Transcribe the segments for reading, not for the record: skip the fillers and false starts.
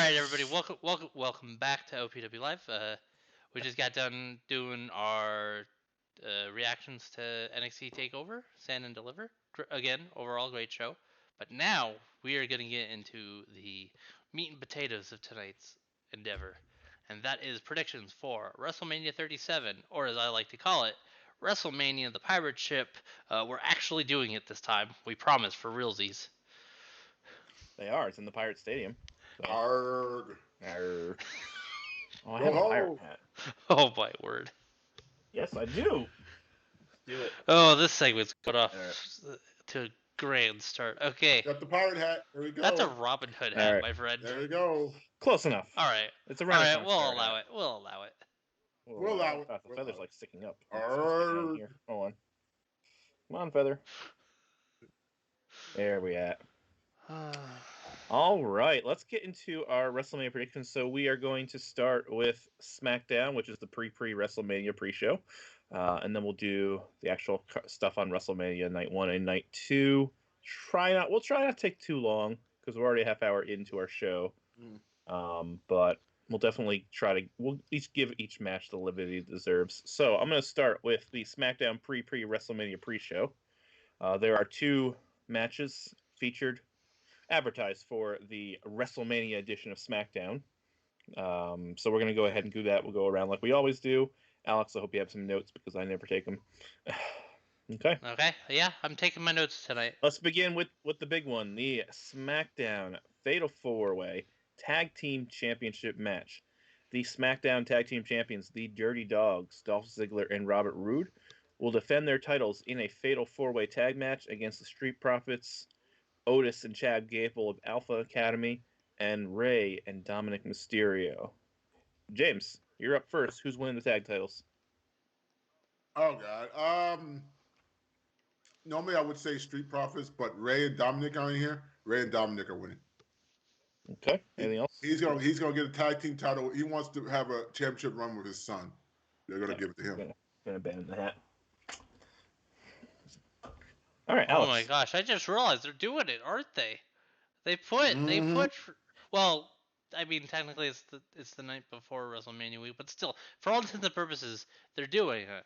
right, everybody, welcome back to OPW Live. We just got done doing our reactions to NXT Takeover, Stand and Deliver. Again, overall great show. But now we are going to get into the meat and potatoes of tonight's endeavor, and that is predictions for WrestleMania 37, or as I like to call it, WrestleMania the Pirate Ship. We're actually doing it this time. We promise, for realsies. They are. It's in the Pirate Stadium. So. Arrgh. Arrgh. Oh, I have a pirate hat. Oh, my word. Yes, I do. Let's do it. Oh, this segment's got off to a grand start. Okay. Got the pirate hat. There we go. That's a Robin Hood hat, my friend. There we go. Close enough. All right. It's a Renaissance. All right, we'll allow it. We'll allow it. We'll allow it. The feather's like sticking up. Arrgh. Here. Hold on. Come on, feather. There we at. All right, let's get into our WrestleMania predictions. So we are going to start with Smackdown, which is the pre-WrestleMania pre-show, and then we'll do the actual stuff on WrestleMania Night 1 and Night 2. We'll try not to take too long because we're already a half hour into our show, but we'll definitely we'll each give each match the liberty it deserves. So I'm going to start with the Smackdown pre-WrestleMania pre-show. There are two matches advertised for the WrestleMania edition of Smackdown. So we're going to go ahead and do that. We'll go around like we always do. Alex, I hope you have some notes because I never take them. Okay. Okay. Yeah, I'm taking my notes tonight. Let's begin with the big one, the SmackDown Fatal 4-Way Tag Team Championship match. The SmackDown Tag Team Champions, the Dirty Dogs, Dolph Ziggler and Robert Roode, will defend their titles in a Fatal 4-Way tag match against the Street Profits, Otis and Chad Gable of Alpha Academy, and Rey and Dominic Mysterio. James, you're up first. Who's winning the tag titles? Oh, God. Normally I would say Street Profits, but Rey and Dominic are in here. Rey and Dominic are winning. Okay. Anything else? He's gonna get a tag team title. He wants to have a championship run with his son. They're gonna give it to him. Gonna abandon the hat. All right, Alex. Oh my gosh! I just realized they're doing it, aren't they? They put. Well, I mean, technically it's the night before WrestleMania week, but still, for all intents and purposes, they're doing it.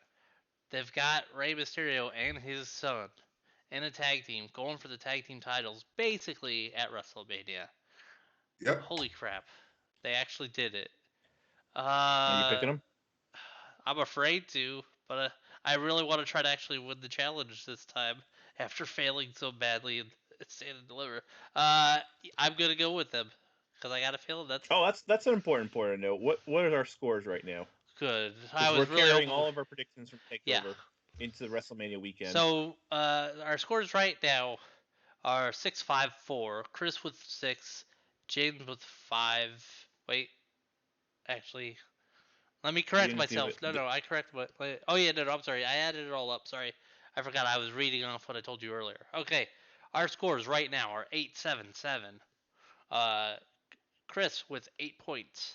They've got Rey Mysterio and his son in a tag team going for the tag team titles, basically at WrestleMania. Yep. Holy crap! They actually did it. Are you picking them? I'm afraid to, but I really want to try to actually win the challenge this time after failing so badly in Stand and Deliver. I'm gonna go with them because I got a feeling that's. Oh, that's an important point to note. What are our scores right now? Good. We're carrying all of our predictions from Takeover into the WrestleMania weekend. So our scores right now are 6-5-4. Chris with 6, James with 5. Wait, actually, let me correct myself. No, I correct my. Oh yeah, no, I'm sorry. I added it all up. Sorry, I forgot. I was reading off what I told you earlier. Okay, our scores right now are 8-7-7. Chris with 8 points.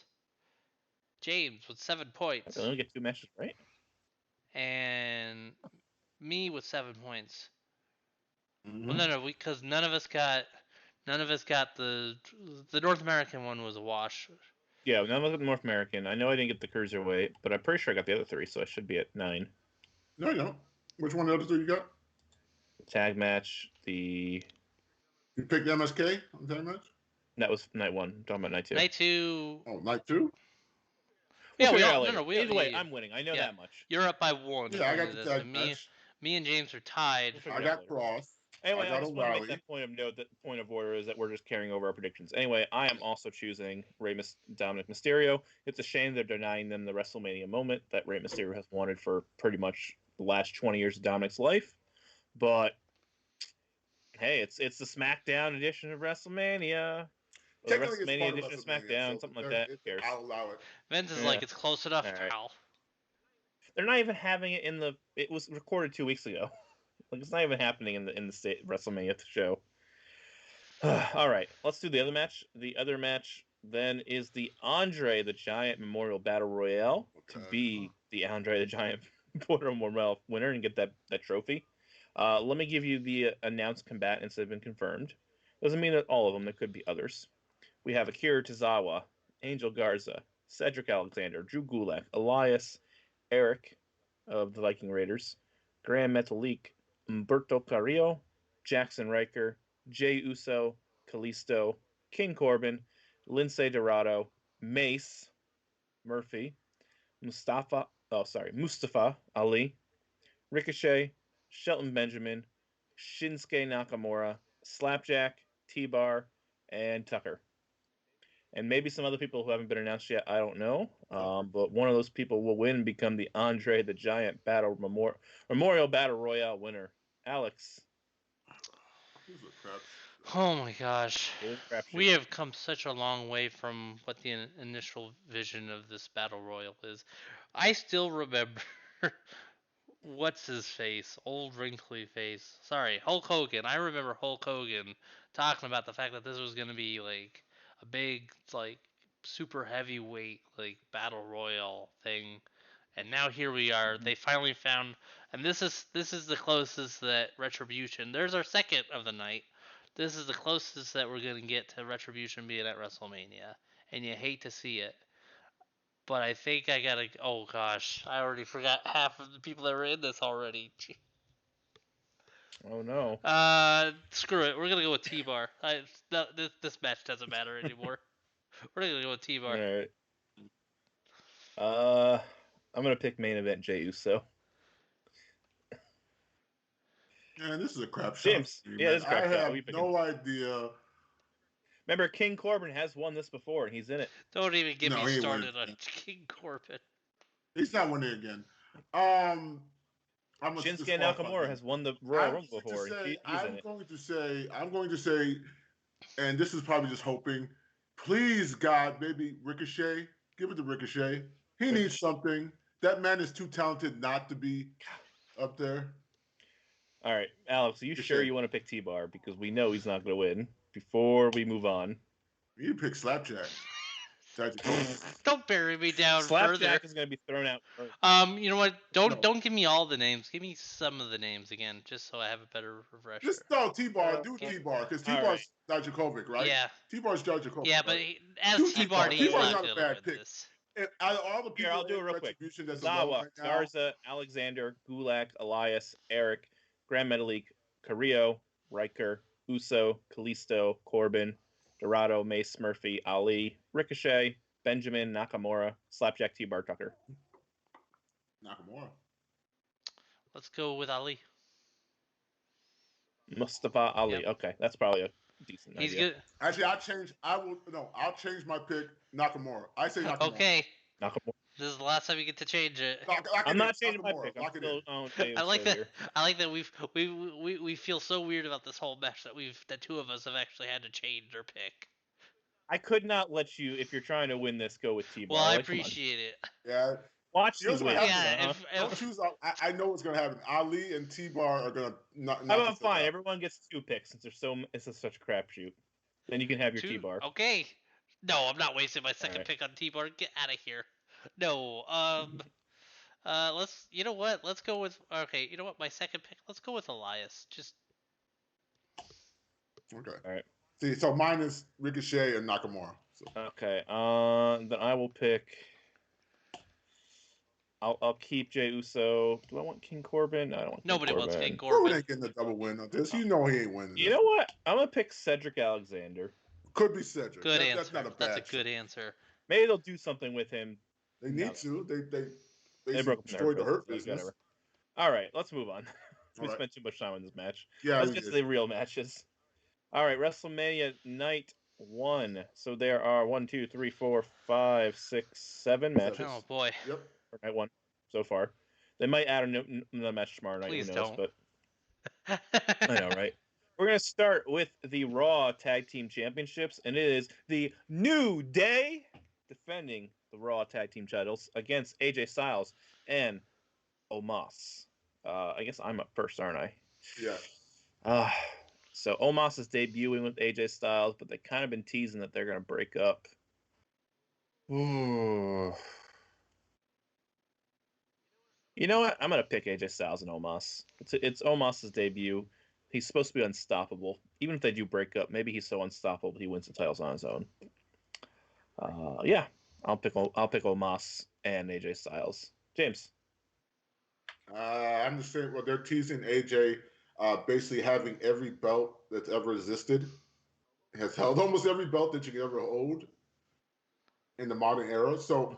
James with 7 points. I only get 2 matches right. And me with 7 points. Mm-hmm. Well, no, because none of us got the North American one was a wash. Yeah, none of us got the North American. I know I didn't get the Cruiserweight, but I'm pretty sure I got the other 3, so I should be at 9. No, you don't. Which one of the other 3 you got? The tag match, You picked MSK on the tag match? That was night 1. I'm talking about night 2. Night 2. Oh, night 2? Yeah, Either way, I'm winning. I know that much. You're up by 1. Yeah, I got the tag match. Me and James are tied. I got Cross. Anyway, I just want to make that point of note. That point of order is that we're just carrying over our predictions. Anyway, I am also choosing Dominic Mysterio. It's a shame they're denying them the WrestleMania moment that Rey Mysterio has wanted for pretty much the last 20 years of Dominic's life. But hey, it's the SmackDown edition of WrestleMania. The WrestleMania edition of SmackDown, something like that. Who cares? I'll allow it. Vince is like, it's close enough, pal. They're not even having it in the. It was recorded 2 weeks ago. Like, it's not even happening in the state WrestleMania show. All right, let's do the other match. The other match then is the Andre the Giant Memorial Battle Royale to be the Andre the Giant Memorial winner and get that trophy. Let me give you the announced combatants that have been confirmed. Doesn't mean that all of them. There could be others. We have Akira Tozawa, Angel Garza, Cedric Alexander, Drew Gulak, Elias, Eric of the Viking Raiders, Gran Metalik, Humberto Carrillo, Jackson Riker, Jay Uso, Kalisto, King Corbin, Lindsay Dorado, Mace, Murphy, Mustafa Ali, Ricochet, Shelton Benjamin, Shinsuke Nakamura, Slapjack, T-Bar, and Tucker. And maybe some other people who haven't been announced yet, I don't know. But one of those people will win and become the Andre the Giant Memorial Battle Royale winner. Alex. Oh my gosh. It is a crapshoot. We have come such a long way from what the initial vision of this battle royal is. I still remember what's his face, old wrinkly face. Sorry, Hulk Hogan. I remember Hulk Hogan talking about the fact that this was gonna be like a big, like super heavyweight, like battle royal thing. And now here we are. They finally found, and this is the closest that Retribution. There's our second of the night. This is the closest that we're gonna get to Retribution being at WrestleMania, and you hate to see it. But I think I gotta. Oh gosh, I already forgot half of the people that were in this already. Oh no. Screw it. We're gonna go with T-Bar. This match doesn't matter anymore. We're gonna go with T-Bar. All right. I'm gonna pick main event Jey Uso. Man, this is a crap shot. James, yeah, this is a crap I shot. have no idea. Remember, King Corbin has won this before, and he's in it. Don't even get me started on King Corbin. He's not winning again. Shinsuke Nakamura has won the Royal Rumble before. I'm going to say, and this is probably just hoping, please, God, maybe Ricochet. Give it to Ricochet. He needs something. That man is too talented not to be up there. All right, Alex, are you sure you want to pick T-Bar? Because we know he's not going to win. Before we move on. You pick Slapjack. Don't bury me down Slapjack further. Is going to be thrown out first. You know what? Don't give me all the names. Give me some of the names again, just so I have a better refresher. Just no T-Bar. Do T-Bar because T-Bar's Dijakovic, right? Yeah. T-Bar's Dijakovic. Yeah, but as T-Bar, he's not a bad pick. Out of all the people, I'll do it real quick. Zawa, Garza, Alexander, Gulak, Elias, Eric, Gran Metalik, Carrillo, Riker, Uso, Kalisto, Corbin, Dorado, Mace, Murphy, Ali, Ricochet, Benjamin, Nakamura, Slapjack, T-Bar, Tucker. Nakamura. Let's go with Ali. Mustafa Ali. Yep. Okay, that's probably a decent idea. He's good. Actually, I'll change my pick. Nakamura. I say Nakamura. Okay. Nakamura. This is the last time you get to change it. I'm not changing my pick. I like that. I like that we feel so weird about this whole match that two of us have actually had to change our pick. I could not let you, if you're trying to win this, go with T-Bar. Well, I appreciate it. Yeah. Watch these wins. Don't choose. I know what's gonna happen. Ali and T-Bar are gonna not. How about fine? Everyone gets 2 picks since it's such a crapshoot. Then you can have your T-Bar. Okay. No, I'm not wasting my second pick on T-Bar. Get out of here. No. You know what? Let's go with. Okay. You know what? My second pick. Let's go with Elias. Just. Okay. All right. See, so mine is Ricochet and Nakamura. So. Okay. Then I will pick. I'll keep Jey Uso. Do I want King Corbin? No, I don't want. Nobody wants King Corbin. Corbin ain't getting a double win on this. You know he ain't winning. You know what? I'm gonna pick Cedric Alexander. Could be Cedric. Good answer. That's not a bad. That's a good answer. Maybe they'll do something with him. They need to. They broke destroyed the Hurt business. Whatever. All right, let's move on. We spent too much time on this match. Yeah, let's get to the real matches. All right, WrestleMania Night 1. So there are 1, 2, 3, 4, 5, 6, 7 matches. Oh boy. Yep. For Night 1 so far. They might add another match tomorrow night. Please who knows? don't. But I know, right? We're gonna start with the Raw Tag Team Championships, and it is the New Day defending the Raw Tag Team titles against AJ Styles and Omos. I guess I'm up first, aren't I? Yeah. So Omos is debuting with AJ Styles, but they kind of been teasing that they're gonna break up. Ooh. You know what? I'm gonna pick AJ Styles and Omos. It's Omos's debut. He's supposed to be unstoppable. Even if they do break up, maybe he's so unstoppable he wins the titles on his own. Yeah, I'll pick Omos and AJ Styles. James. I'm the same. Well, they're teasing AJ basically having every belt that's ever existed. Has held almost every belt that you can ever hold in the modern era. So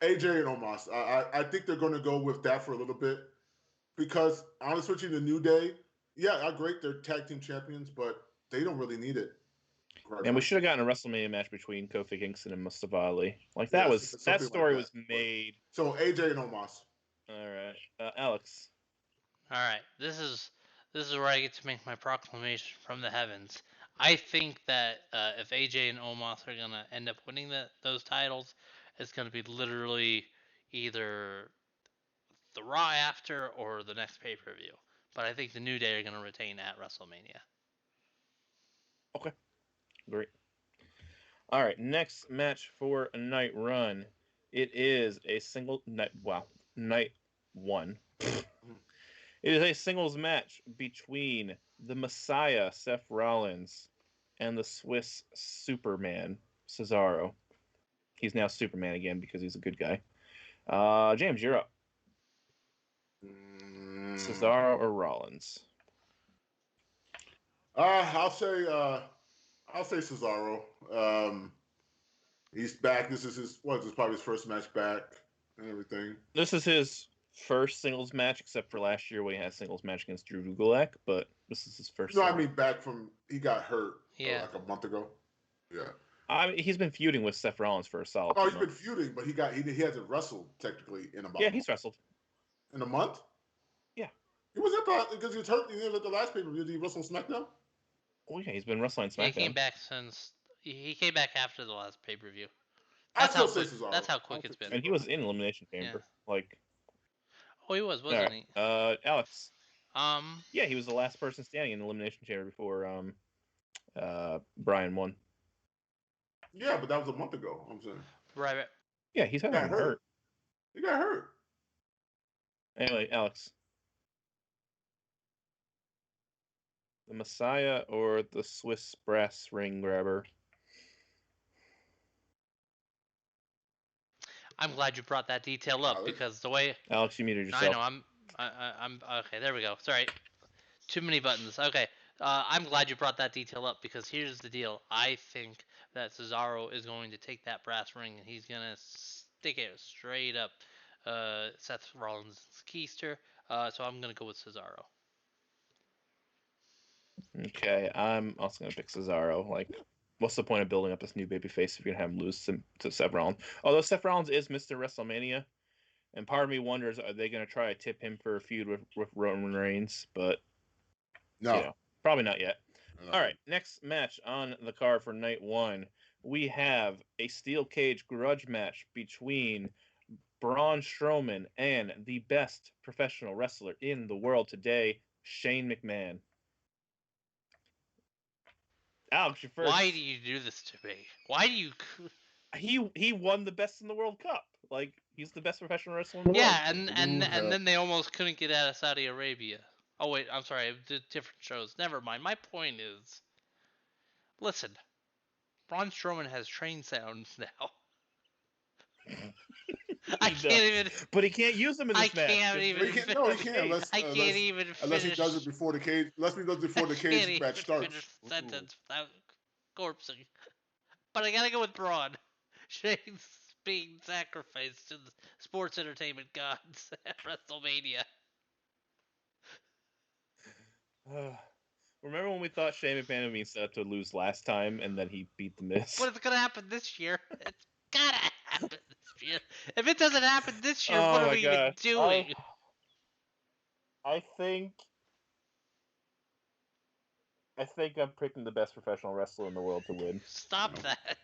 AJ and Omos, I think they're going to go with that for a little bit because honestly, switching to New Day, yeah, great, they're tag team champions, but they don't really need it. Right And now. we should have gotten a WrestleMania match between Kofi Kingston and Mustafa Ali. Like that Yes, that story like that, was made. So AJ and Omos. All right, Alex. All right, this is where I get to make my proclamation from the heavens. I think that if AJ and Omos are gonna end up winning those titles, it's gonna be literally either the Raw after or the next pay-per-view. But I think the New Day are gonna retain at WrestleMania. Okay, great. All right, next match for a night run. It is a single night. Wow, night one. It is a singles match between the Messiah, Seth Rollins, and the Swiss Superman, Cesaro. He's now Superman again because he's a good guy. James, you're up. Cesaro or Rollins? I'll say Cesaro. He's back. This is probably his first match back and everything. This is his first singles match, except for last year when he had a singles match against Drew Gulak, but this is his first. No, I mean back from he got hurt like a month ago. Yeah. I mean, he's been feuding with Seth Rollins for a solid. Oh, he's been feuding, but he hasn't wrestled technically in a month. Yeah, he's wrestled in a month. Yeah, he was because he was hurt. He was at the last pay-per-view. Did he wrestle SmackDown? Oh yeah, he's been wrestling SmackDown. He came back he came back after the last pay-per-view. That's how quick it's been. And he was in Elimination Chamber, like. Oh, he wasn't he? Alex. Yeah, he was the last person standing in the Elimination Chamber before Bryan won. Yeah, but that was a month ago. I'm saying. Right. Yeah, he's been hurt. He got hurt. Anyway, Alex. The Messiah or the Swiss brass ring grabber? I'm glad you brought that detail up because the way Alex, you muted yourself. I know I'm okay. There we go. Sorry, too many buttons. Okay, I'm glad you brought that detail up because here's the deal. I think that Cesaro is going to take that brass ring and he's gonna stick it straight up Seth Rollins' keister. So I'm gonna go with Cesaro. Okay, I'm also gonna pick Cesaro. Like, what's the point of building up this new babyface if you're gonna have him lose to Seth Rollins? Although Seth Rollins is Mr. WrestleMania, and part of me wonders, are they gonna try to tip him for a feud with Roman Reigns? But no, probably not yet. No. All right, next match on the card for night one, we have a steel cage grudge match between Braun Strowman and the best professional wrestler in the world today, Shane McMahon. Alex, you're first. Why do you do this to me? Why do you? He won the Best in the World Cup. Like, he's the best professional wrestler in the world. Yeah, and then they almost couldn't get out of Saudi Arabia. Oh wait, I'm sorry, different shows. Never mind. My point is, listen, Braun Strowman has train sounds now. I can't even. But he can't use them in this match. He can't even. I can't even finish. Unless he does it before the cage. Unless he does it before the cage match starts. Sentence without corpsing. But I gotta go with Braun. Shane's being sacrificed to the sports entertainment gods at WrestleMania. Remember when we thought Shane McMahon would be set up to lose last time, and then he beat The Miz? But it's gonna happen this year. It's gotta happen this year. If it doesn't happen this year, what are we even doing? I think I'm picking the best professional wrestler in the world to win. Stop that.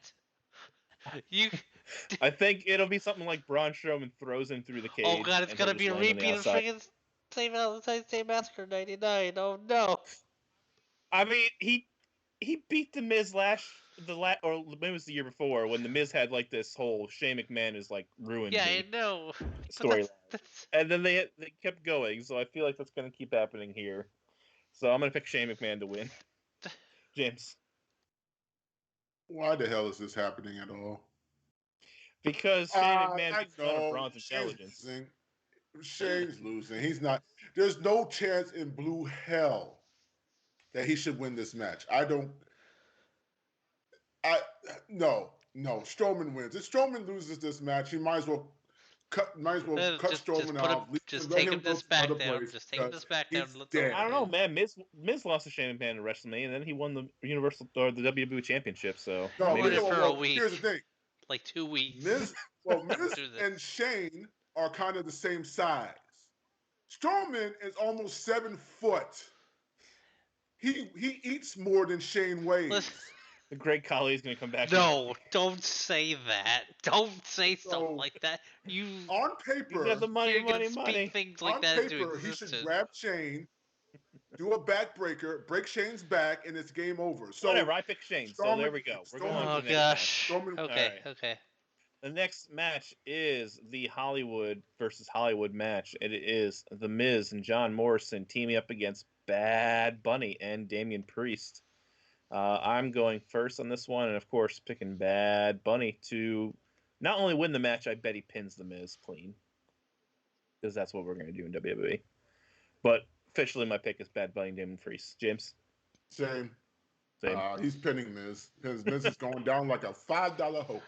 I think it'll be something like Braun Strowman throws him through the cage. Oh god, it's gonna be a repeat of friggin' St. Valentine's Day Massacre '99. Oh no. I mean, he beat The Miz or maybe it was the year before when The Miz had like this whole Shane McMahon is like ruined. Yeah, I know. Storyline. And then they kept going, so I feel like that's gonna keep happening here. So I'm going to pick Shane McMahon to win. James. Why the hell is this happening at all? Because Shane McMahon makes fun of Braun's intelligence. Shane's losing. He's not. There's no chance in blue hell that he should win this match. No. Strowman wins. If Strowman loses this match, he might as well cut Strowman off. Just take him to Smackdown. Just take him to Smackdown. I don't know, man. Miz lost to Shane McMahon in WrestleMania, and then he won the Universal or the WWE Championship. So maybe for a week. Here's the thing. Like 2 weeks. Miz and Shane are kind of the same size. Strowman is almost 7 foot. He eats more than Shane weighs. The great Khali is going to come back. No, don't say that. Don't say something like that. You on paper, you have the money. Things like on that paper, into he existence. should grab Shane, do a backbreaker, break Shane's back, and it's game over. So whatever, I picked Shane. So there we go. We're going on to the next match. Okay. The next match is the Hollywood versus Hollywood match. It is The Miz and John Morrison teaming up against Bad Bunny and Damian Priest. I'm going first on this one, and of course, picking Bad Bunny to not only win the match, I bet he pins The Miz clean. Because that's what we're going to do in WWE. But officially, my pick is Bad Bunny and Damian Priest. James? Same. He's pinning Miz. Because Miz is going down like a $5 hope.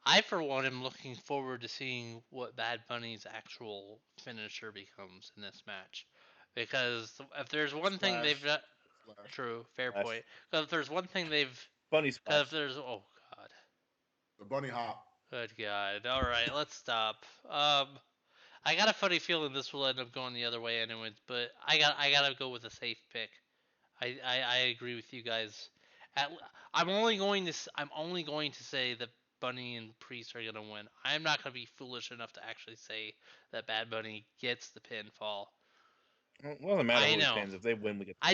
I, for one, am looking forward to seeing what Bad Bunny's actual finisher becomes in this match. Because if there's one thing they've done... True, fair point. Because if there's one thing they've... Bunny Splash. If there's... Oh, God. The Bunny Hop. Good God. All right, let's stop. I got a funny feeling this will end up going the other way anyways, but I gotta go with a safe pick. I agree with you guys. I'm only going to say that Bunny and Priest are gonna win. I'm not gonna be foolish enough to actually say that Bad Bunny gets the pinfall. Well, it doesn't matter who pins. If they win, we get the I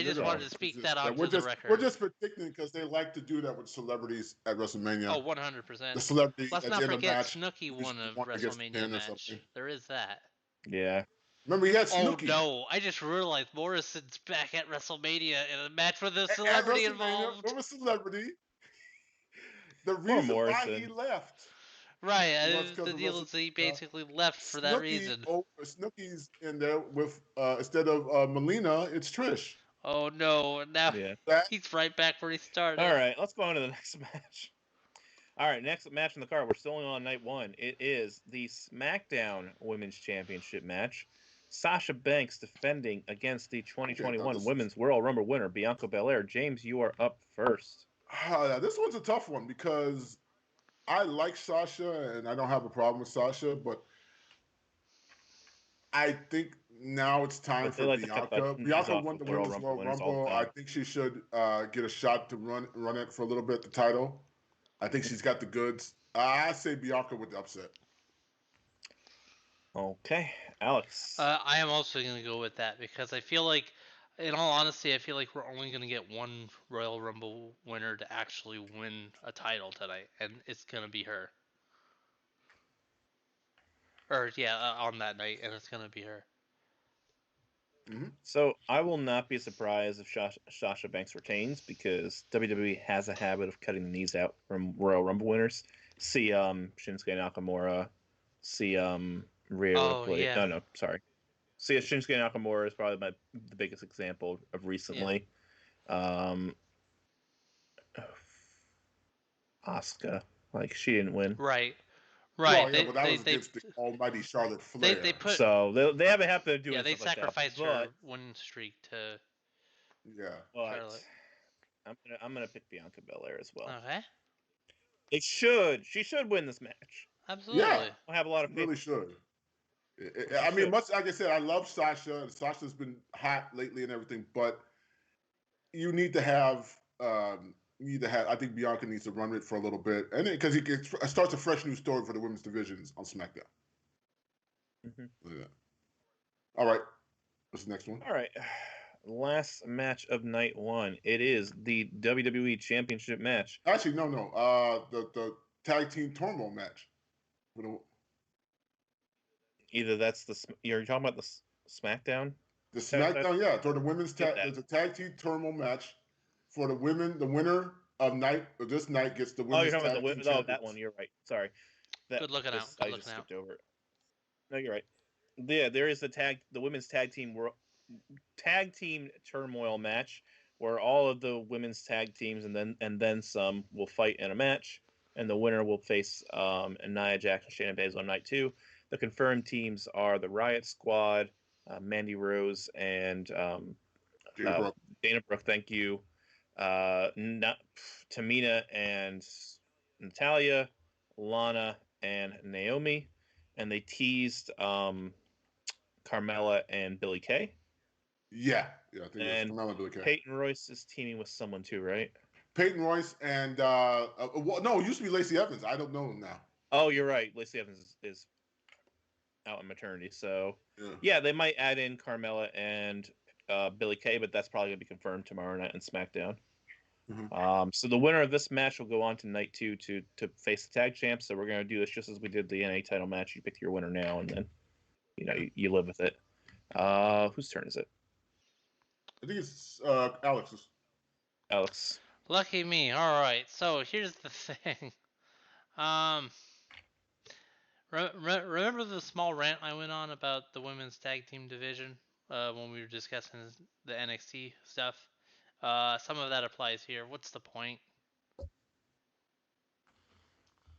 just wanted to speak that off to the record. We're just predicting because they like to do that with celebrities at WrestleMania. Oh, 100%. The celebrity. Let's not forget Snooki won a WrestleMania match. There is that. Yeah. Remember, he had Snooki. Oh, no. I just realized Morrison's back at WrestleMania in a match with a celebrity involved. From a celebrity. The reason why he left. Right. The deal is he basically left for that reason. Snooki's in there with, instead of Melina, it's Trish. Oh, no. Now he's right back where he started. All right. Let's go on to the next match. All right. Next match on the card. We're still only on night one. It is the SmackDown Women's Championship match. Sasha Banks defending against the 2021 Women's Royal Rumble winner, Bianca Belair. James, you are up first. This one's a tough one because I like Sasha and I don't have a problem with Sasha, but I think now it's time for Bianca. Bianca won the Women's Royal Rumble. I think she should get a shot to run it for a little bit, the title. I think she's got the goods. I say Bianca with the upset. Okay, Alex. I am also going to go with that because I feel like, in all honesty, I feel like we're only going to get one Royal Rumble winner to actually win a title tonight, and it's going to be her. On that night, and it's going to be her. Mm-hmm. So I will not be surprised if Sasha Banks retains because WWE has a habit of cutting the knees out from Royal Rumble winners. See Shinsuke Nakamura. See Rhea Ripley. Yeah. No, sorry. See, Shinsuke Nakamura is probably the biggest example of recently. Yeah. Asuka, like she didn't win. Right. Well, yeah, but that was against the almighty Charlotte Flair. They have a habit of doing. Yeah, they sacrificed her winning streak to. Yeah. But Charlotte. I'm gonna pick Bianca Belair as well. Okay. She should win this match. Absolutely. Yeah. I have a lot of really should. I mean, much like I said, I love Sasha. Sasha's been hot lately and everything, but you need to have. I think Bianca needs to run it for a little bit, and because it starts a fresh new story for the women's divisions on SmackDown. Mm-hmm. Look at that. All right, what's the next one? All right, last match of night one. It is the WWE Championship match. Actually, no. The tag team tournament match. Either that's you're talking about the SmackDown. The SmackDown, yeah, for the women's There's a tag team turmoil match for the women. The winner of this night gets the Oh, you're women's talking tag about team that champions. one. You're right. Sorry. That Good looking out. I Good just looking out. skipped over it. No, you're right. Yeah, there is the women's tag team turmoil match where all of the women's tag teams and then some will fight in a match, and the winner will face Nia Jax and Shayna Baszler on night 2. The confirmed teams are the Riot Squad, Mandy Rose, and Dana Brooke. Thank you. Tamina and Natalya, Lana and Naomi, and they teased Carmella and Billie Kay. Yeah, I think it's Carmella and Billie Kay. Peyton Royce is teaming with someone too, right? Peyton Royce and no, it used to be Lacey Evans. I don't know him now. Oh, you're right. Lacey Evans is out on maternity, so yeah, they might add in Carmella and Billie Kay, but that's probably gonna be confirmed tomorrow night on SmackDown. Mm-hmm. So the winner of this match will go on to night 2 to face the tag champs. So we're gonna do this just as we did the NA title match. You pick your winner now, and then you live with it. Whose turn is it? I think it's Alex's. Alex. Lucky me. All right. So here's the thing. Remember the small rant I went on about the women's tag team division when we were discussing the NXT stuff? Some of that applies here. What's the point?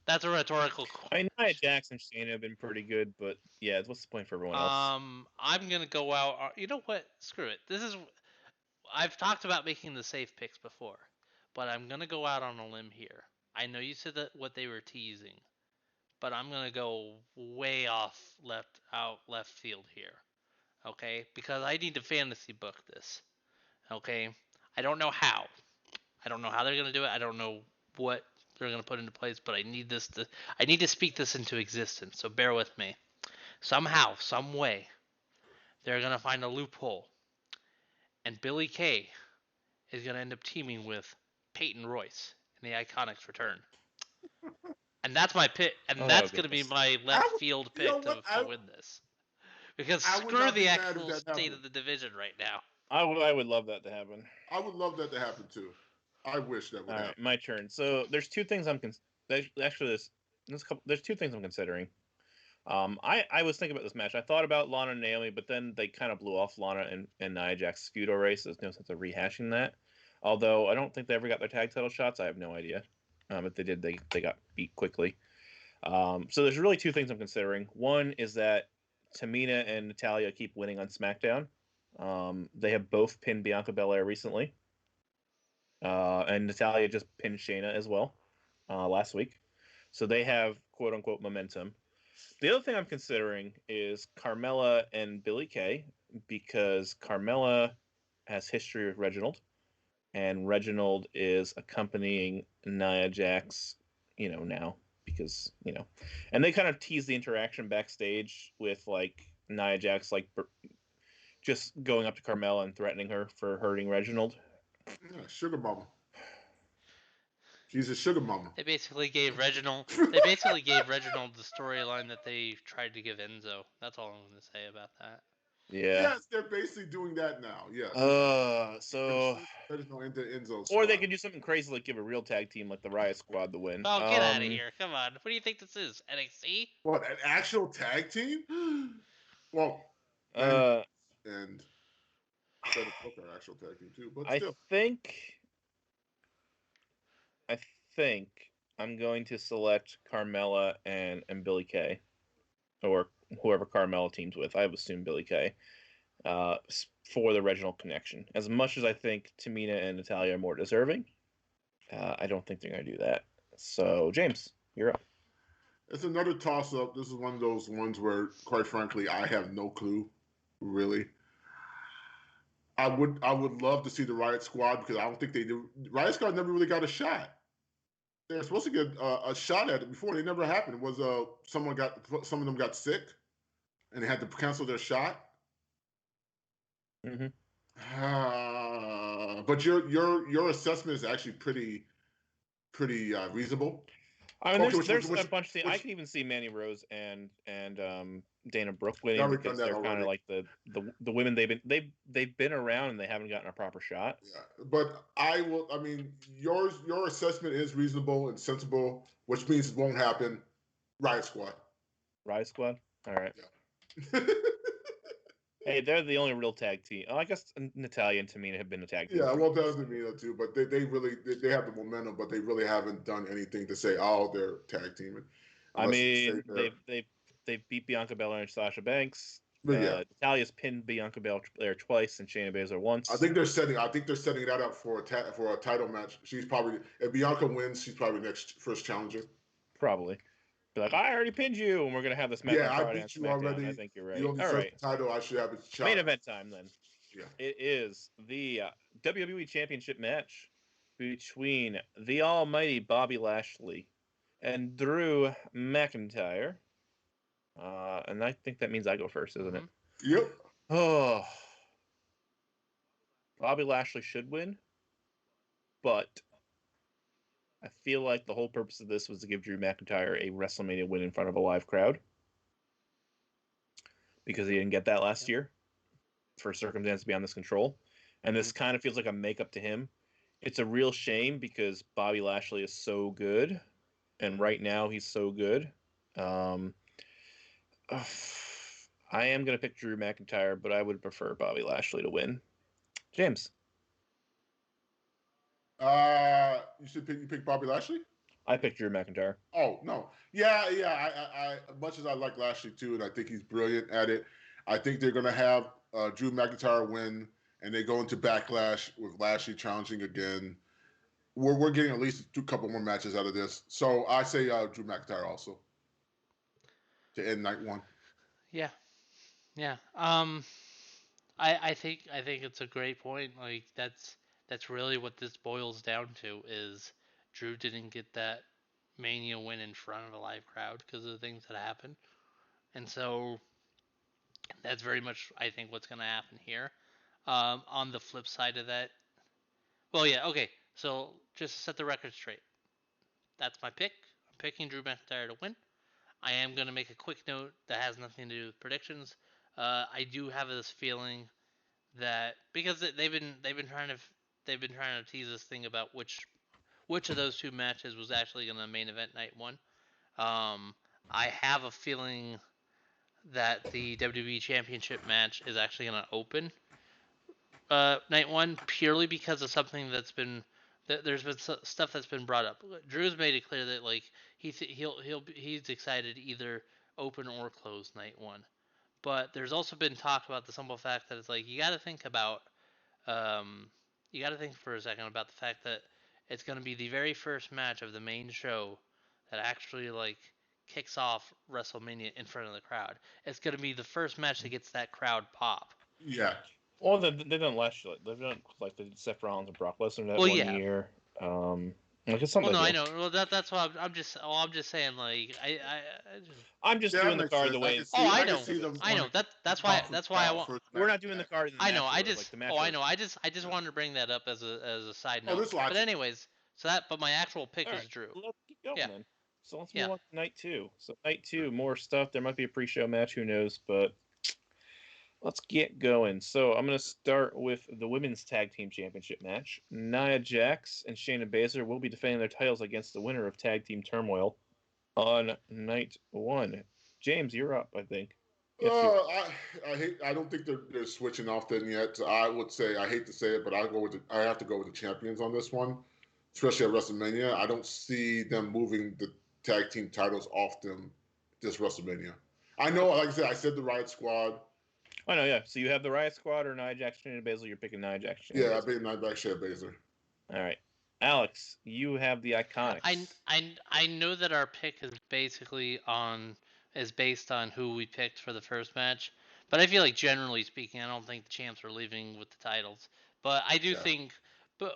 That's a rhetorical question. Nia Jax and Shayna have been pretty good, but yeah, what's the point for everyone else? I'm gonna go out. You know what? Screw it. I've talked about making the safe picks before, but I'm gonna go out on a limb here. I know you said that what they were teasing, but I'm gonna go way off left field here. Okay, because I need to fantasy book this. Okay, I don't know how. I don't know how they're gonna do it. I don't know what they're gonna put into place, but I need to speak this into existence. So bear with me. Somehow, some way, they're gonna find a loophole, and Billie Kay is gonna end up teaming with Peyton Royce in the Iconics return. And that's my pick, and that's going to be my left field pick to win this. Because screw the actual state of the division right now. I would love that to happen. I would love that to happen too. I wish that would happen. All right, my turn. So there's two things there's two things I'm considering. I was thinking about this match. I thought about Lana and Naomi, but then they kind of blew off Lana and Nia Jax's feud race. There's no sense of rehashing that. Although I don't think they ever got their tag title shots. I have no idea. If they did, they got beat quickly. So there's really two things I'm considering. One is that Tamina and Natalya keep winning on SmackDown. They have both pinned Bianca Belair recently. And Natalya just pinned Shayna as well last week. So they have quote-unquote momentum. The other thing I'm considering is Carmella and Billie Kay, because Carmella has history with Reginald, and Reginald is accompanying Nia Jax, now, because, and they kind of tease the interaction backstage with, Nia Jax, just going up to Carmella and threatening her for hurting Reginald. Yeah, sugar mama. She's a sugar mama. They basically gave Reginald the storyline that they tried to give Enzo. That's all I'm going to say about that. Yeah. Yes, they're basically doing that now. Yes. So Enzo's or they could do something crazy like give a real tag team like the Riot Squad the win. Oh, get out of here! Come on. What do you think this is? NXT? What, an actual tag team? Well, and Cedric Book are actual tag team too, but still. I think I'm going to select Carmella and Billie Kay, or whoever Carmella teams with. I would assume Billie Kay, for the Reginald connection. As much as I think Tamina and Natalya are more deserving, I don't think they're going to do that. So, James, you're up. It's another toss-up. This is one of those ones where, quite frankly, I have no clue, really. I would love to see the Riot Squad, because I don't think they do. Riot Squad never really got a shot. They're supposed to get a shot at it before. It never happened. It was some of them got sick, and they had to cancel their shot. Mm-hmm. But your assessment is actually pretty reasonable. I mean, there's a bunch of things. I can even see Mandy Rose and Dana Brooke winning already because done that they're kind of already. like the women they've been around and they haven't gotten a proper shot. Yeah, but I will. I mean, your assessment is reasonable and sensible, which means it won't happen. Riot Squad. Riot Squad. All right. Yeah. Hey, they're the only real tag team. Oh, I guess Natalya and Tamina have been a tag team. Yeah, well, that doesn't mean that too, but they really they have the momentum, but they really haven't done anything to say, oh, they're tag teaming. I mean, they beat Bianca Belair and Sasha Banks. But yeah, Natalya's pinned Bianca Belair twice and Shayna Baszler once. I think they're setting that up for a title match. She's probably, if Bianca wins, she's probably next first challenger. Probably. Be like, I already pinned you, and we're gonna have this match on Friday on SmackDown. Already. I think you're right. You only All right. The title. I should have it. Main event time then. Yeah. It is the WWE Championship match between the almighty Bobby Lashley and Drew McIntyre. And I think that means I go first, isn't it? Yep. Oh. Bobby Lashley should win, but I feel like the whole purpose of this was to give Drew McIntyre a WrestleMania win in front of a live crowd because he didn't get that last year for circumstances beyond this control. And this kind of feels like a makeup to him. It's a real shame because Bobby Lashley is so good, and right now he's so good. I am going to pick Drew McIntyre, but I would prefer Bobby Lashley to win. James. You pick Bobby Lashley? I picked Drew McIntyre. Oh no, yeah. I much as I like Lashley too, and I think he's brilliant at it. I think they're gonna have Drew McIntyre win, and they go into Backlash with Lashley challenging again. We're getting at least a couple more matches out of this, so I say Drew McIntyre also to end night one. Yeah. I think it's a great point. Like that's really what this boils down to is Drew didn't get that Mania win in front of a live crowd because of the things that happened, and so that's very much I think what's going to happen here. On the flip side of that, well, yeah, okay. So just to set the record straight, that's my pick. I'm picking Drew McIntyre to win. I am going to make a quick note that has nothing to do with predictions. I do have this feeling that because they've been trying to tease this thing about which of those two matches was actually going to main event night one. I have a feeling that the WWE Championship match is actually going to open night one purely because of something that's been there's been stuff that's been brought up. Drew's made it clear that like he's excited to either open or close night one. But there's also been talk about the simple fact that it's like you got to think for a second about the fact that it's going to be the very first match of the main show that actually like kicks off WrestleMania in front of the crowd. It's going to be the first match that gets that crowd pop. Yeah. Well, they've done last year. They've done like the Seth Rollins and Brock Lesnar that year. Like it's something. Well, no, I know. Well, that's why I'm just saying. Like, I'm just doing the card the way. I know. That's why I want. We're not doing the card. I know. I just wanted to bring that up as a side note. But anyways, but my actual pick is Drew. Let's keep going then. So let's move on to night two. So night two, more stuff. There might be a pre-show match. Who knows? But let's get going. So I'm going to start with the Women's Tag Team Championship match. Nia Jax and Shayna Baszler will be defending their titles against the winner of Tag Team Turmoil on night one. James, you're up, I think. I don't think they're switching off then yet. I would say, I hate to say it, but I have to go with the champions on this one, especially at WrestleMania. I don't see them moving the tag team titles off them this WrestleMania. I know, like I said the Riot Squad. I know, yeah. So you have the Riot Squad or Nia Jax, Shayna Baszler. You're picking Nia Jax. Yeah, I picked Nia Jax, Shayna Baszler. All right, Alex, you have the Iconics. I know that our pick is based on who we picked for the first match, but I feel like generally speaking, I don't think the champs are leaving with the titles. But I do think, but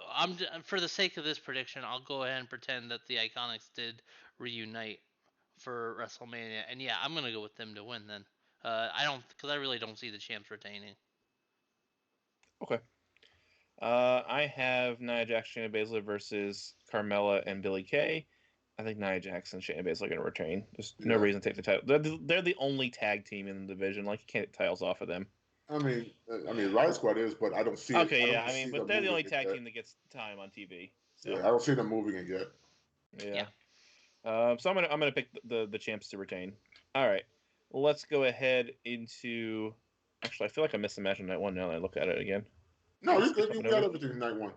for the sake of this prediction, I'll go ahead and pretend that the Iconics did reunite for WrestleMania, and yeah, I'm gonna go with them to win then. Because I really don't see the champs retaining. Okay. I have Nia Jax, Shayna Baszler versus Carmella and Billie Kay. I think Nia Jax and Shayna Baszler are going to retain. There's no reason to take the title. They're the only tag team in the division. Like, you can't get titles off of them. I mean, Riot Squad is, but I don't see it. Okay, yeah, but they're the only tag team that gets time on TV. So. Yeah, I don't see them moving it yet. Yeah. So I'm gonna pick the champs to retain. All right, let's go ahead into. Actually, I feel like I missed a match on night one. Now that I look at it again. No, you're good. You got everything in night one.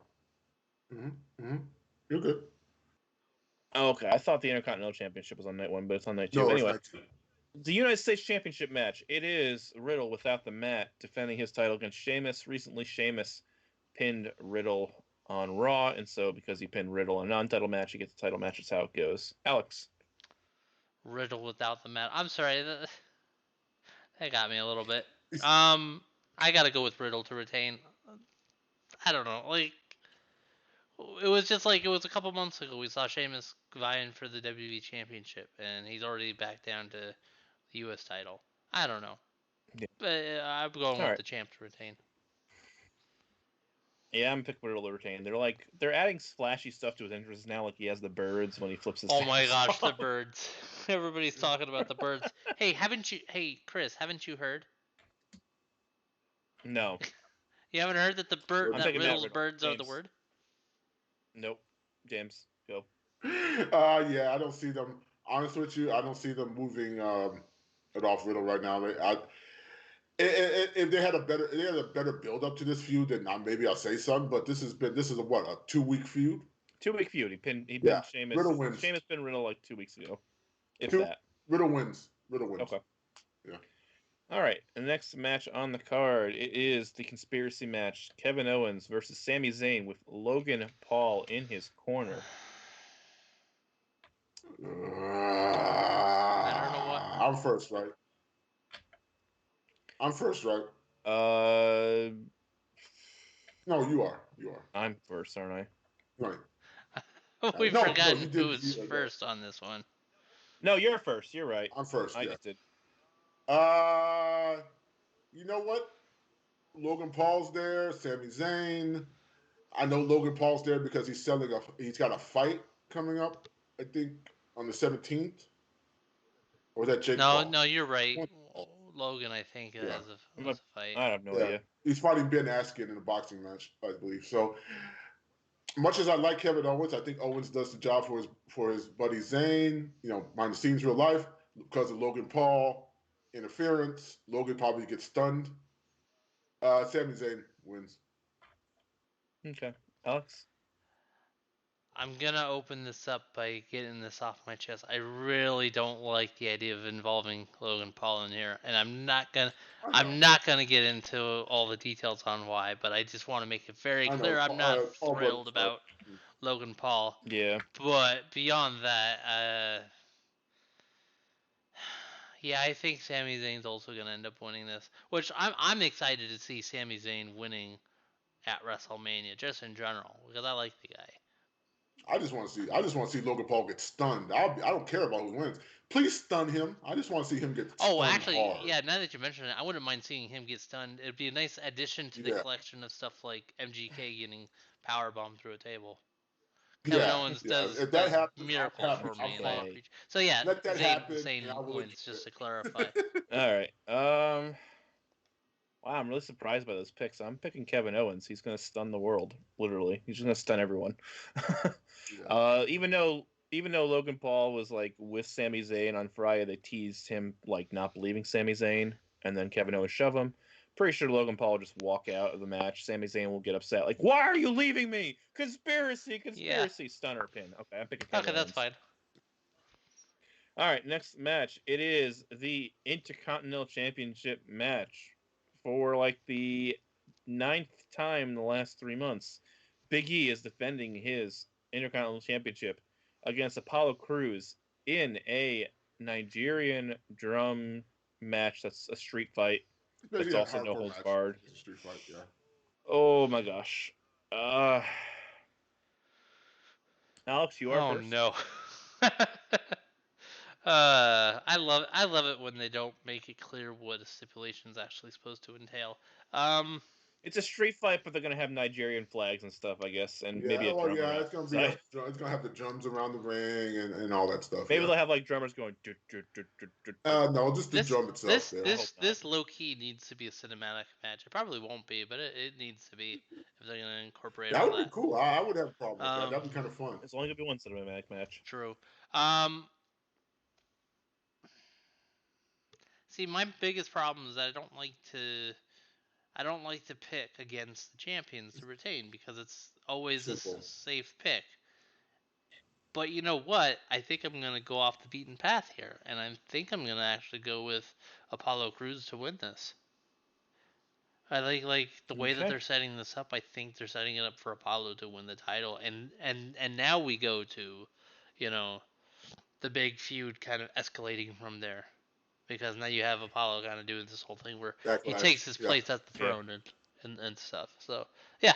You're good. Oh, okay, I thought the Intercontinental Championship was on night one, but it's on night two. No, anyway, it's night two. The United States Championship match. It is Riddle without the mat defending his title against Sheamus. Recently, Sheamus pinned Riddle on Raw, and so because he pinned Riddle in a non-title match, he gets the title match. That's how it goes. Alex. Riddle without the mat. I'm sorry, that got me a little bit. I gotta go with Riddle to retain. I don't know, like, it was just like it was a couple months ago we saw Sheamus vying for the WWE Championship, and he's already back down to the U.S. title. I don't know, but I'm going with the champ to retain. Yeah, I'm picking Riddle to retain. They're adding flashy stuff to his entrance now, like he has the birds when he flips his. Oh my gosh, the birds! Everybody's talking about the birds. Hey, Chris, haven't you heard? No. You haven't heard that Riddle's birds are the word? Nope. James, go. Yeah, I don't see them. Honest with you, I don't see them moving it off Riddle right now. If they had a better build up to this feud, then maybe I'll say something. But this is a 2-week feud. 2-week feud. He pinned Sheamus. Riddle wins. Sheamus pinned Riddle like 2 weeks ago. Riddle wins. Okay. Yeah. All right. The next match on the card, it is the conspiracy match: Kevin Owens versus Sami Zayn with Logan Paul in his corner. I don't know what. I'm first, right? No, you are. I'm first, aren't I? Right. We've forgotten who's first on this one. No, you're first. You're right. I'm first. I just did. You know what? Logan Paul's there. Sami Zayn. I know Logan Paul's there because he's got a fight coming up. I think on the 17th. Or is that Jake Paul? No, you're right. Logan, I think, has a fight. I have no idea. He's fighting Ben Askren in a boxing match, I believe. So, much as I like Kevin Owens, I think Owens does the job for his buddy Zayn. Behind the scenes, real life, because of Logan Paul interference. Logan probably gets stunned. Sami Zayn wins. Okay, Alex. I'm gonna open this up by getting this off my chest. I really don't like the idea of involving Logan Paul in here, and I'm not gonna get into all the details on why, but I just want to make it very clear I'm not thrilled about Logan Paul. Yeah. But beyond that, yeah, I think Sami Zayn's also gonna end up winning this, which I'm excited to see Sami Zayn winning at WrestleMania, just in general, because I like the guy. I just want to see Logan Paul get stunned. I don't care about who wins. Please stun him. I just want to see him get stunned. Oh, actually, hard. Yeah. Now that you mention it, I wouldn't mind seeing him get stunned. It'd be a nice addition to the collection of stuff like MGK getting powerbombed through a table. Kevin Owens does miracles for me. So yeah, Zayn wins. Just to clarify. All right. Wow, I'm really surprised by those picks. I'm picking Kevin Owens. He's going to stun the world, literally. He's just going to stun everyone. Even though Logan Paul was like with Sami Zayn on Friday, they teased him like not believing Sami Zayn, and then Kevin Owens shove him. Pretty sure Logan Paul will just walk out of the match. Sami Zayn will get upset, like, "Why are you leaving me? Conspiracy, stunner pin." Okay, I'm picking Kevin Owens. That's fine. All right, next match. It is the Intercontinental Championship match for like the 9th time in the last 3 months. Big E is defending his Intercontinental Championship against Apollo Crews in a Nigerian drum match. That's a street fight. That's also no holds barred. Street fight, yeah. Oh my gosh. Alex, you are first. Oh no. I love it when they don't make it clear what a stipulation is actually supposed to entail. It's a street fight, but they're gonna have Nigerian flags and stuff, I guess, and maybe a well, drummer. it's gonna be it's gonna have the drums around the ring and all that stuff. Maybe they'll have like drummers going. No, just the drum itself. This low key needs to be a cinematic match. It probably won't be, but it needs to be if they're gonna incorporate that all would that. be cool. I would have a problem with that. That'd be kind of fun. It's only gonna be one cinematic match. True. See, my biggest problem is that I don't like to pick against the champions to retain because it's always a safe pick. But you know what? I think I'm going to go off the beaten path here, and I think I'm going to actually go with Apollo Crews to win this. I like the way that they're setting this up. I think they're setting it up for Apollo to win the title, and now we go to, the big feud kind of escalating from there. Because now you have Apollo kind of doing this whole thing where he takes his place at the throne and stuff. So, yeah.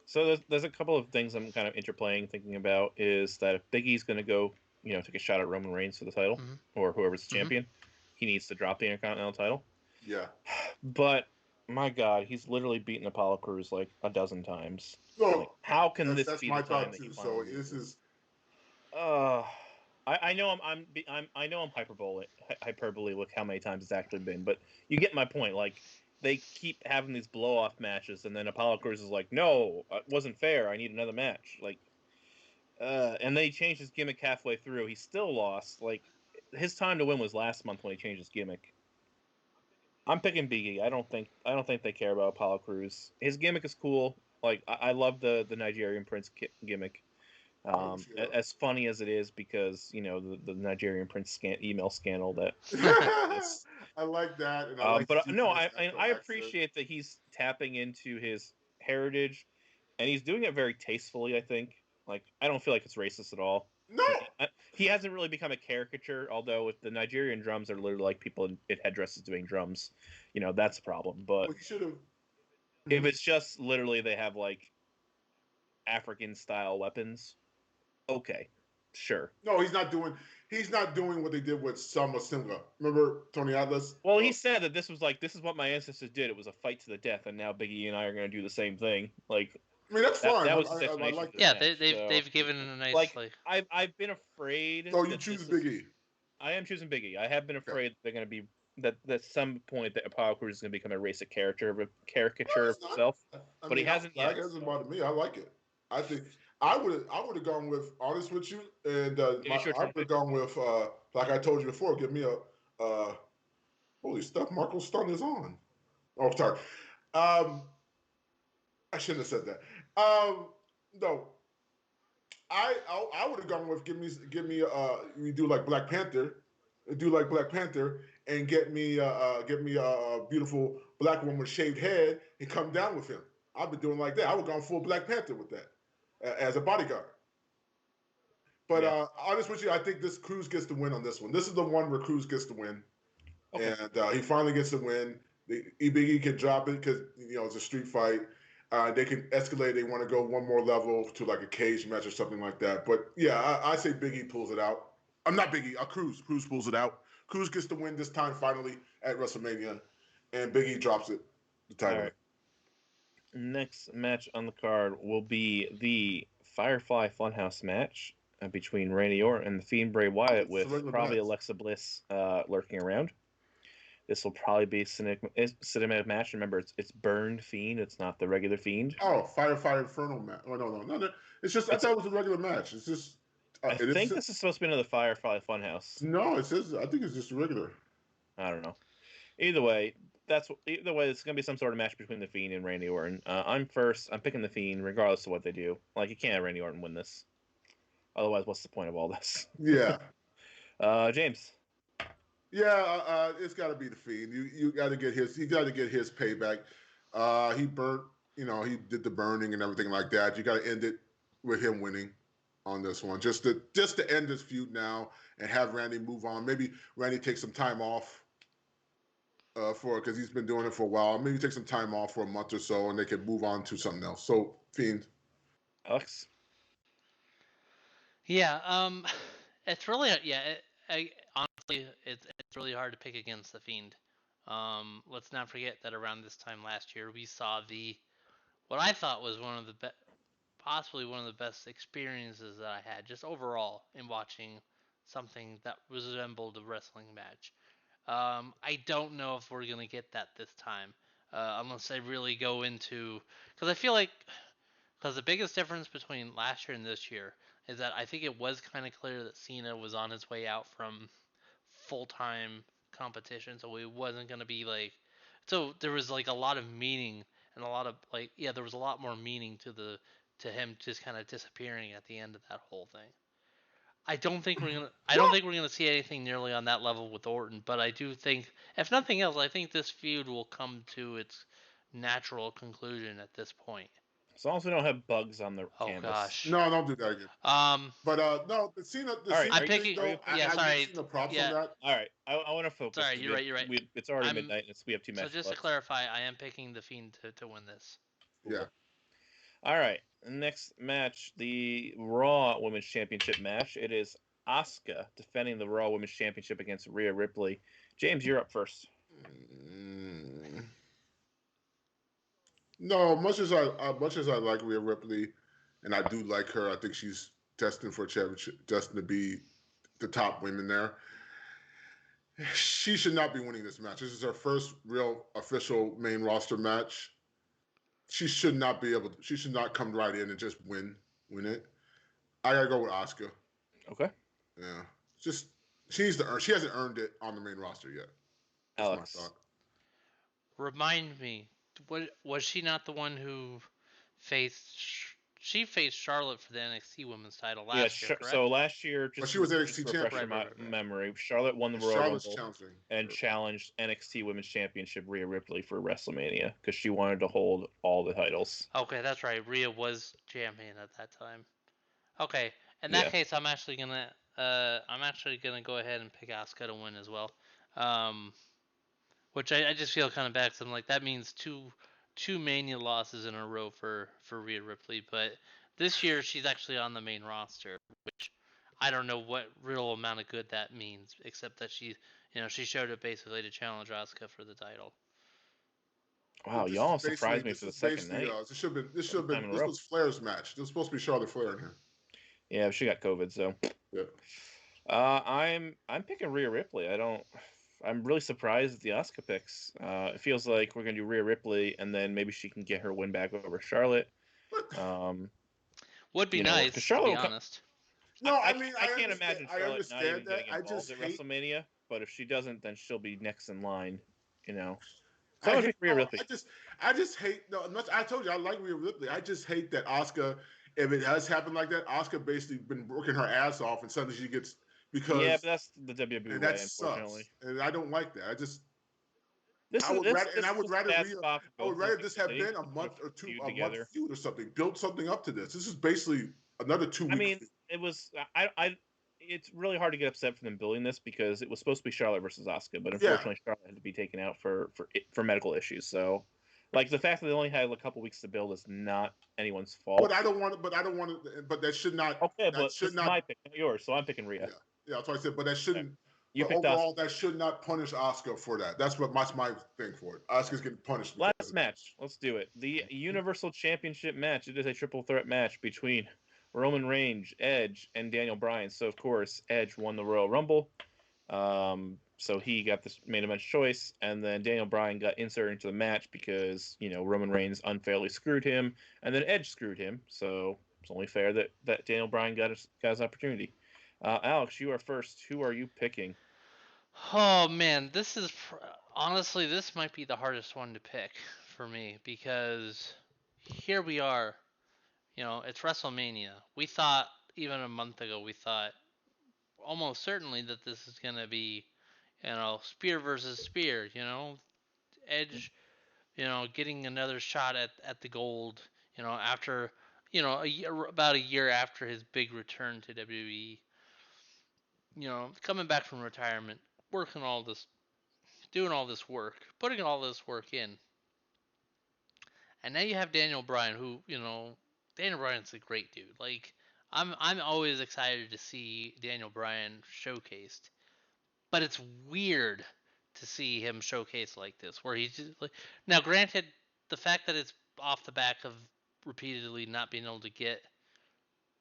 So there's a couple of things I'm kind of interplaying, thinking about, is that if Big E's going to go, take a shot at Roman Reigns for the title, or whoever's the champion, he needs to drop the Intercontinental title. Yeah. But, my God, he's literally beaten Apollo Crews like a dozen times. So, how can this be the time that he finally this is... I know I'm hyperbole. Look how many times it's actually been, but you get my point. Like, they keep having these blow off matches, and then Apollo Crews is like, "No, it wasn't fair. I need another match." Like, and then he changed his gimmick halfway through. He still lost. Like, his time to win was last month when he changed his gimmick. I'm picking Big E. I don't think they care about Apollo Crews. His gimmick is cool. Like, I love the Nigerian Prince gimmick. As funny as it is, because the Nigerian Prince email scandal that I like that, and I appreciate that he's tapping into his heritage, and he's doing it very tastefully. I think, like, I don't feel like it's racist at all. No, he hasn't really become a caricature. Although with the Nigerian drums are literally like people in headdresses doing drums, that's a problem. But he should have. If it's just literally they have like African style weapons. Okay, sure. No, he's not doing what they did with Sama Singa. Remember Tony Atlas? Well, he said that this is what my ancestors did. It was a fight to the death, and now Big E and I are going to do the same thing. Like, I mean, that's fine. That was his explanation. I like they've given a nice I've been afraid. So you choose Big E. I am choosing Big E. I have been afraid that they're going to be that at some point that Apollo Crews is going to become a racist caricature of himself. But he hasn't yet. That doesn't bother me. I like it. I think I would have gone with, honest with you, and I would have gone with like I told you before. Give me a holy stuff. Marco Stunt is on. Oh, sorry. I shouldn't have said that. No, I would have gone with give me we do like Black Panther, and get me a beautiful black woman with shaved head and come down with him. I've been doing like that. I would have gone full Black Panther with that as a bodyguard. But honest with you, I think this Crews gets the win on this one. This is the one where Crews gets the win, and he finally gets the win. Big E can drop it because it's a street fight. They can escalate. They want to go one more level to like a cage match or something like that. But yeah, I say Big E pulls it out. I'm not Big E. Crews pulls it out. Crews gets the win this time finally at WrestleMania, and Big E drops it. The title. All right. Next match on the card will be the Firefly Funhouse match between Randy Orton and the Fiend Bray Wyatt, with probably Alexa Bliss lurking around. This will probably be a cinematic match. Remember, it's burned Fiend. It's not the regular Fiend. Oh, Firefly Inferno match. Oh, no. It's just, I thought it was a regular match. It's just... I think this is supposed to be another Firefly Funhouse. No, it says... I think it's just a regular. I don't know. Either way, it's going to be some sort of match between the Fiend and Randy Orton. I'm picking the Fiend, regardless of what they do. Like, you can't have Randy Orton win this. Otherwise, what's the point of all this? Yeah. James. Yeah, it's got to be the Fiend. You got to get his. He got to get his payback. He burnt. He did the burning and everything like that. You got to end it with him winning on this one. Just to end this feud now and have Randy move on. Maybe Randy takes some time off because he's been doing it for a while. Maybe take some time off for a month or so, and they can move on to something else. So Fiend. Alex. Yeah. It's really honestly, it's really hard to pick against the Fiend. Let's not forget that around this time last year, we saw what I thought was possibly one of the best experiences that I had just overall in watching something that resembled a wrestling match. I don't know if we're gonna get that this time, unless I really go into because I feel like because the biggest difference between last year and this year is that I think it was kind of clear that Cena was on his way out from full time competition, so it wasn't gonna be like. So there was like a lot of meaning and a lot of there was a lot more meaning to him just kind of disappearing at the end of that whole thing. I don't think we're gonna see anything nearly on that level with Orton, but I do think if nothing else, I think this feud will come to its natural conclusion at this point. As long as we don't have bugs on the Oh canvas. gosh. No, don't do that again. But no, the Cena right, thing I'm picking. though, Yeah, I sorry. have seen the props Yeah. on that. All right, I want to focus. Sorry, you're right. It's already midnight, and we have 2 matches So just left. to clarify, I am picking the Fiend to win this. Yeah. All right, next match, the Raw Women's Championship match. It is Asuka defending the Raw Women's Championship against Rhea Ripley. James, you're up first. No, much as I like Rhea Ripley, and I do like her, I think she's destined for a championship, destined to be the top women there. She should not be winning this match. This is her first real official main roster match. She should not be able to. She should not come right in and just win it. I gotta go with Asuka. Okay. Yeah, just she needs to earn. She hasn't earned it on the main roster yet. That's Alex. my thought. Remind me, was she not the one who faced? She faced Charlotte for the NXT Women's title last year, correct? So last year, but she was NXT champion. My memory. Charlotte won the Royal Rumble and challenged NXT Women's Championship Rhea Ripley for WrestleMania because she wanted to hold all the titles. Okay, that's right. Rhea was champion at that time. Okay, in that case, I'm actually gonna go ahead and pick Asuka to win as well. Which I just feel kind of bad because I'm like that means two Mania losses in a row for Rhea Ripley, but this year she's actually on the main roster, which I don't know what real amount of good that means, except that she showed up basically to challenge Asuka for the title. Wow, y'all surprised me for the second night. This was Flair's match. This was supposed to be Charlotte Flair in here. Yeah, she got COVID, so. Yeah. I'm picking Rhea Ripley. I'm really surprised at the Asuka picks. It feels like we're gonna do Rhea Ripley, and then maybe she can get her win back over Charlotte. Would be nice, to be honest. No, I mean I can't imagine Charlotte not even getting involved at WrestleMania. But if she doesn't, then she'll be next in line. So I pick Rhea Ripley. I just hate. No, I told you I like Rhea Ripley. I just hate that Asuka. If it has happened like that, Asuka basically been working her ass off, and suddenly she gets. Because, yeah, but that's the WWE way, unfortunately. And I don't like that. I would rather this have been a month feud or something. Build something up to this. This is basically another 2 weeks. I mean, it was. It's really hard to get upset for them building this because it was supposed to be Charlotte versus Asuka, but unfortunately Charlotte had to be taken out for medical issues. So, like the fact that they only had a couple weeks to build is not anyone's fault. But I don't want to. But that should not. Okay, but this is my pick, not yours. So I'm picking Rhea. Yeah, that's what I said. But that shouldn't. Overall, that should not punish Asuka for that. That's my thing for it. Asuka's getting punished. Last match. Let's do it. The Universal Championship match. It is a triple threat match between Roman Reigns, Edge, and Daniel Bryan. So, of course, Edge won the Royal Rumble. So he got the main event choice. And then Daniel Bryan got inserted into the match because, Roman Reigns unfairly screwed him. And then Edge screwed him. So it's only fair that Daniel Bryan got his opportunity. Alex, you are first. Who are you picking? Oh, man. Honestly, this might be the hardest one to pick for me because here we are. It's WrestleMania. We thought, even a month ago, almost certainly that this is going to be, spear versus spear, Edge, getting another shot at the gold, after, about a year after his big return to WWE, coming back from retirement, doing all this work, putting all this work in. And now you have Daniel Bryan, who, Daniel Bryan's a great dude. Like, I'm always excited to see Daniel Bryan showcased. But it's weird to see him showcase like this, where he's just, like, now granted, the fact that it's off the back of repeatedly not being able to get,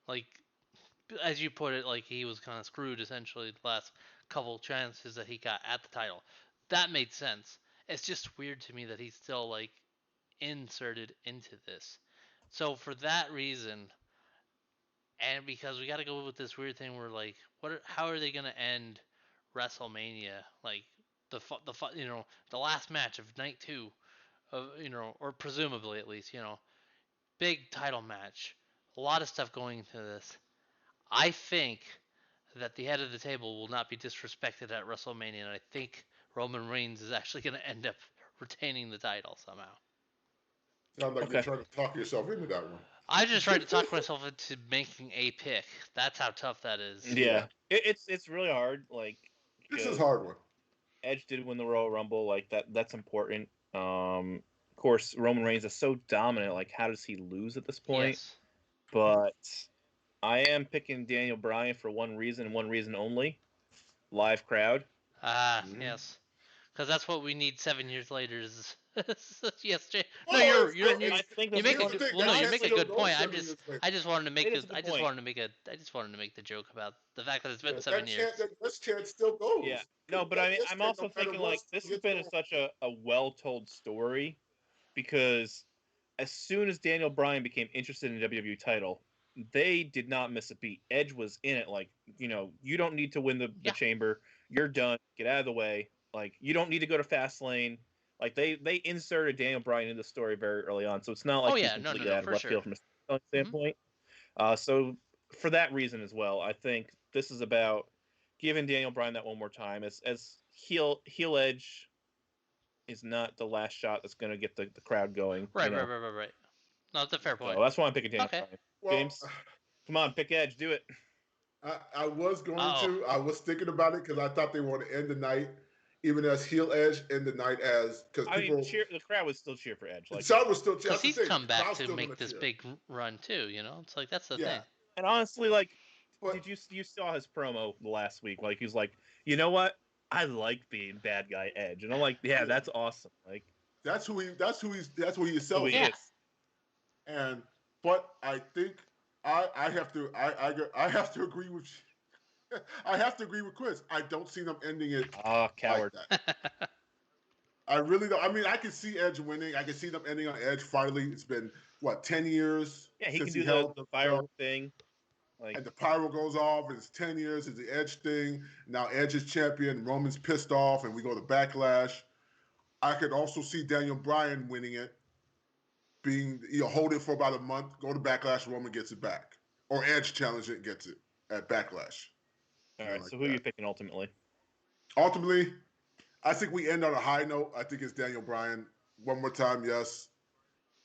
like, as you put it, like he was kind of screwed essentially the last couple chances that he got at the title. That made sense. It's just weird to me that he's still like inserted into this. So for that reason, and because we got to go with this weird thing where like, how are they gonna end WrestleMania? Like the last match of night 2 of or presumably at least big title match. A lot of stuff going into this. I think that the head of the table will not be disrespected at WrestleMania, and I think Roman Reigns is actually going to end up retaining the title somehow. Sounds like you're trying to talk yourself into that one. I just tried to talk myself into making a pick. That's how tough that is. Yeah, it's really hard. Like this is a hard one. Edge did win the Royal Rumble. Like that's important. Of course, Roman Reigns is so dominant. Like, how does he lose at this point? Yes. But I am picking Daniel Bryan for one reason only: live crowd. Yes, because that's what we need 7 years later. Is yes, Jay. No, you make a good point. I just wanted to make the joke about the fact that it's been 7 years. This chance still goes. Yeah, no, but I'm also thinking like this has been such a well-told story, because as soon as Daniel Bryan became interested in the WWE title, they did not miss a beat. Edge was in it, like, you don't need to win the chamber. You're done. Get out of the way. Like, you don't need to go to Fastlane. Like, they inserted Daniel Bryan in the story very early on, so it's not like he's completely out of left field from a standpoint. So for that reason as well, I think this is about giving Daniel Bryan that one more time. As heel Edge is not the last shot that's going to get the crowd going. Right. No, that's a fair point. So that's why I'm picking Daniel Bryan. Well, James, come on, pick Edge. Do it. I was going to. I was thinking about it because I thought they wanted to end the night, even as heel Edge, end the night as because people. The crowd would still cheer for Edge. Like, the crowd was still cheer because he's come back to make this big run too. It's like that's the thing. And honestly, like, did you saw his promo last week? Like, he's like, you know what? I like being bad guy Edge, and I'm like, yeah, that's awesome. Like, that's who he is. But I think I have to agree with you. I have to agree with Chris. I don't see them ending it. Coward. Like that. I really don't. I mean, I can see Edge winning. I can see them ending on Edge finally. It's been 10 years? Yeah, he can do the viral thing. Like, and the pyro goes off, and it's 10 years. It's the Edge thing. Now Edge is champion. Roman's pissed off, and we go to Backlash. I could also see Daniel Bryan winning it, hold it for about a month, go to Backlash, Roman gets it back, or Edge challenges it and gets it at Backlash. All right. So who are you picking ultimately? Ultimately, I think we end on a high note. I think it's Daniel Bryan one more time. Yes,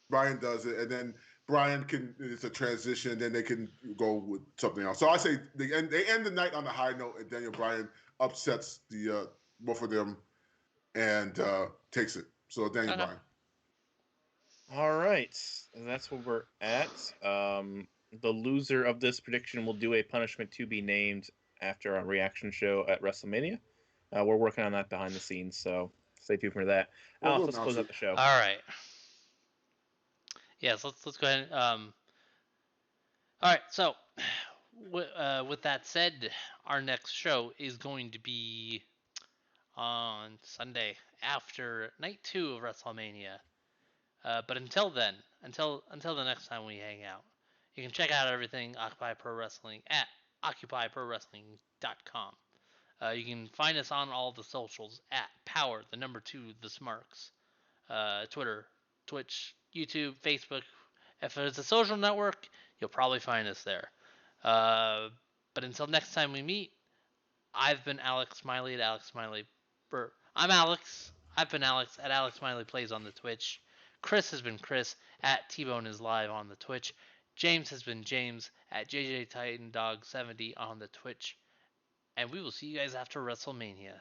Bryan does it, and then Bryan it's a transition, then they can go with something else. So I say they end the night on a high note, and Daniel Bryan upsets the both of them and takes it. So Daniel Bryan. All right, that's where we're at. The loser of this prediction will do a punishment to be named after our reaction show at WrestleMania. We're working on that behind the scenes, so stay tuned for that. Alex, let's close out the show. All right. Yes, let's go ahead. All right, so with that said, our next show is going to be on Sunday after night 2 of WrestleMania. But until then, until the next time we hang out, you can check out everything Occupy Pro Wrestling at occupyprowrestling.com. You can find us on all the socials at Power, the number 2, the Smarks, Twitter, Twitch, YouTube, Facebook. If it's a social network, you'll probably find us there. But until next time we meet, I've been Alex Smiley at Alex Smiley. I'm Alex. I've been Alex at Alex Smiley Plays on the Twitch. Chris has been Chris at T-Bone is Live on the Twitch. James has been James at JJ Titan Dog 70 on the Twitch. And we will see you guys after WrestleMania.